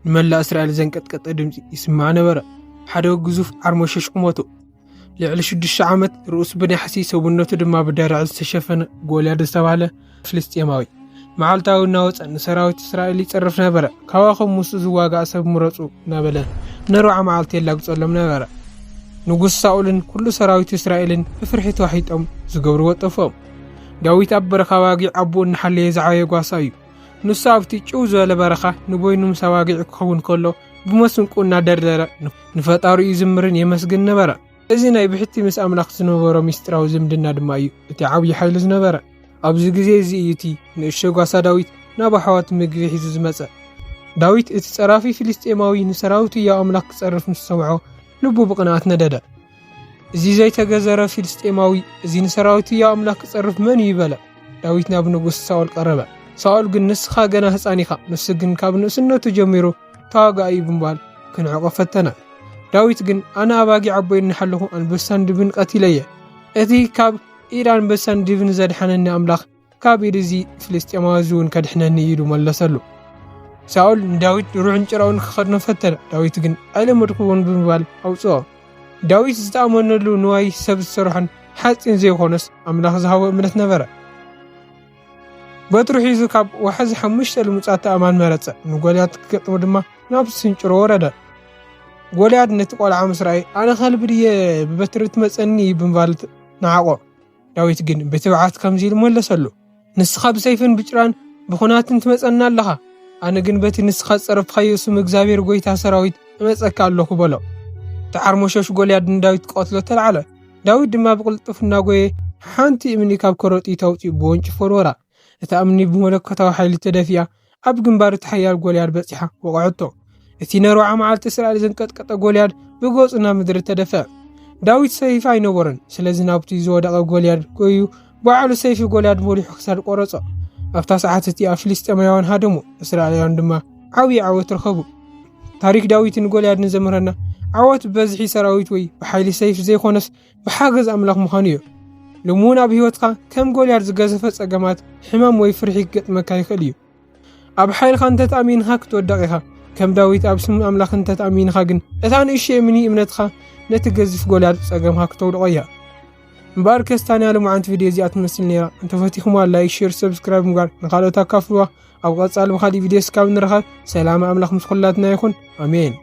نملا إسرائيل زنقطقط دمص يسمع نبره حدا ግዙፍ ዓርሞሸሽ ቁመቱ ልዕሊ 6 ዓመት ርእሱ ብናሕሲ ሰውነቱ ድማ ብደረቕ ዝተሸፈነ ጎልያድ ዝተባህለ ፍልስጤማዊ መዓልታዊ ናወፀ ንሰራዊት እስራኤል ይጽርፍ ነበረ ካዋኸም ሙሱ ዝዋጋእ ሰብ ምረጹ ነበለ ነሩዓ መዓልቲ የላግጸሎም ነበረ ንጉስ ሳኦልን ኩሉ ሰራዊት እስራኤልን ብፍርሒ ተዋሒጦም ዝገብሩ ወጠፎም ዳዊት ኣብ በረኻ ዋጊዕ ኣቦኡ እናሓለየ ዝዓበየ ጓሳ እዩ ንሱ ኣብቲ ጭው ዝበለ በረኻ ንቦይኑም ሰዋጊዕ ክኸውን ከሎ ብመስንቁ እናደርደረ ንፈጣሪኡ ይዝምርን የመስግን ነበረ እዚ ናይ ብሕቲ ምስ ኣምላኽ ዝነበሮ ሚስጥራዊ ዝምድና ድማ እዩ እቲ ዓብዪ ሓይሊ ዝነበረ ኣብዚ ግዜ እዚ እዩ እቲ ንእሽቶ ጓሳ ዳዊት ናብ ኣሕዋት ምግቢ ሒዙ ዝመፀ ዳዊት እቲ ፀራፊ ፊልስጤማዊ ንሰራዊቱ ያው ኣምላኽ ክፀርፍ ምስ ሰምዖ ልቡ ብቕንዓት ነደደ እዚ ዘይተገዘረ ፊልስጤማዊ እዚ ንሰራዊቱ ያው ኣምላኽ ክፀርፍ መን ይበለ ዳዊት ናብ ንጉስ ሳኦል ቀረበ ሳኦል ግን ንስኻ ገና ህፃን ኢኻ ንሱ ግን ካብ ንእስነቱ ጀሚሩ ተዋጋኢ ብምባል ክንዕቆ ፈተነ ዳዊት ግን ኣነ ኣባጊዕ ዓቦይ እናሓለኹ አንበሳን ድብን ቀቲለየ እቲ ካብ ኢድ አንበሳን ድብን ዘድሓነኒ ኣምላኽ ካብ ኢድ እዚ ፍልስጤማዊ እውን ከድሕነኒ ኢሉ መለሰሉ ሳኦል ንዳዊት ድሩዕን ጭራውን ክኸድኖ ፈተነ ዳዊት ግን ኣይለመድኩዎን ብምባል ኣውፅኦ ዳዊት ዝተኣመነሉ ንዋይ ሰብ ዝሰርሖን ሓፂን ዘይኮነስ ኣምላኽ ዝሃቦ እምነት ነበረ በትሩ ሒዙ ካብ ወሓዚ 5 ልሙፃት ተኣማን መረፀ ንጎልያድ ክገጥሞ ድማ ናብ ስንጭሮ ወረደ ጎልያድ ነቲ ቆልዓ ምስ ረኣየ ኣነ ከልቢ ድየ ብበትሪ ትመፀኒ ብምባል ንዓቆ ዳዊት ግን ብትብዓት ከምዚ ኢሉ መለሰሉ ንስኻ ብሰይፍን ብጭራን ብኹናትን ትመፀና ኣለኻ ኣነ ግን በቲ ንስኻ ዝፀረፍካዮ ስም እግዚኣብሔር ጎይታ ሰራዊት እመፀካ ኣለኹ በሎ እቲ ዓርሞሸሽ ጎልያድ ንዳዊት ቀትሎ ተላዕለ ዳዊት ድማ ብቕልጡፍ እናጎየ ሓንቲ እምኒ ካብ ከረጢቱ ኣውፂኡ ብወንጭፍ ወርወራ እታ እምኒ ብመለኮታዊ ሓይሊ ተደፊኣ ኣብ ግንባር እቲ ሓያል ጎልያድ በፂሓ ወቕዐቶ እቲ ነሩዓ መዓልቲ እስራኤል ዘንቀጥቀጠ ጎልያድ ብገጹ ናብ ምድሪ ተደፍአ ዳዊት ሰይፍ ኣይነበረን ስለዚ ናብቲ ዝወደቐ ጎልያድ ጎዩ ባዕሉ ሰይፊ ጎልያድ መሪሑ ክሳድ ቆረጾ ኣብታ ሰዓት እቲ ፍልስጤማውያን ሃደሙ እስራኤላውያን ድማ ዓብዪ ዓወት ረኸቡ ታሪክ ዳዊትን ጎልያድን ዘምህረና ዓወት በዝሒ ሰራዊት ወይ ብሓይሊ ሰይፍ ዘይኮነስ ብሓገዝ ኣምላኽ ምዃኑ እዩ ልሙን ኣብ ህይወትካ ከም ጎልያድ ዝገዘፈ ፀገማት ሕማም ወይ ፍርሒ ክገጥመካ ይኽእል እዩ ኣብ ሓይልካ እንተተኣሚንካ ክትወድቕ ኢኻ ከም ዳዊት ኣብ ስም ኣምላኽ እንተተኣሚንካ ግን እታ ንእሽተይ እምኒ እምነትካ ነቲ ገዚፍ ጎልያድ ፀገምካ ክተውድቆ እያ እምበር ከስታንያ ልሙዓንቲ ቪድዮ እዚኣ ትመስል ነይራ እንተፈቲኹማ ላይክ ሼር ሰብስክራይብ ምግባር ንኻልኦት ኣካፍልዋ ኣብ ቀፃሊ ብኻሊእ ቪድዮ እስካብ ንረኸብ ሰላም ኣምላኽ ምስ ኩላትና ይኹን ኣሜን